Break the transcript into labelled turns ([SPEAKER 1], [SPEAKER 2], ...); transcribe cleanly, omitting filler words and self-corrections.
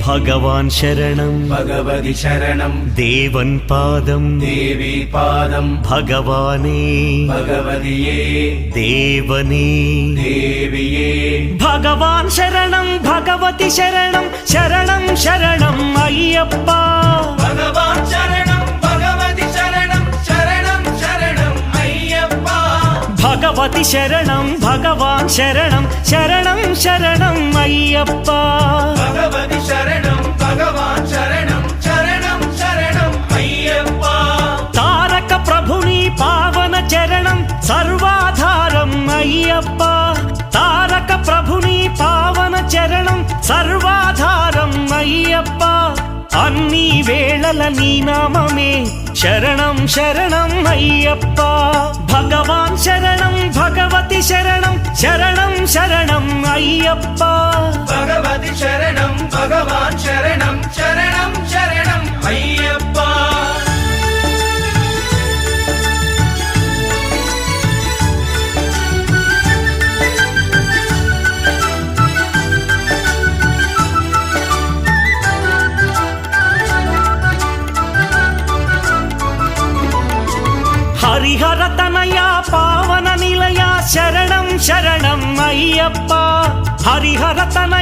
[SPEAKER 1] भगवान् शरणं
[SPEAKER 2] भगवति शरणं
[SPEAKER 1] देवन् पादं
[SPEAKER 2] देवी पादं
[SPEAKER 1] भगवाने
[SPEAKER 2] भगवतिये
[SPEAKER 1] देवने
[SPEAKER 2] देविये
[SPEAKER 1] भगवान् शरणं भगवति शरणं शरणं शरणं अय्यप्पा
[SPEAKER 2] भगवान् शरणं भगवति शरणं शरणं शरणं अय्यप्पा
[SPEAKER 1] भगवति शरणं भगवान् शरणं शरणं शरणं अय्यप्पा
[SPEAKER 2] भगवति शरणं भगवान् शरणं शरणं शरणं अय्यप्पा
[SPEAKER 1] तारक प्रभुनि पावन चरणं सर्वाधारम् अय्यप्पा तारक प्रभुनि पावन चरणं सर्वाधारम् अय्यप्पा अन्नी वेळल नी नाममे शरणं शरणं अय्यप्पा भगवान् शरणं भगवति शरणं शरणं शरणं अय्यप्पा
[SPEAKER 2] भगवति शरणं भगवान् शरणं शरणं शरणं अय्यप्पा
[SPEAKER 1] हरिहर तनया पावन निलया शरणं शरणं अय्यप्पा हरिहर तनया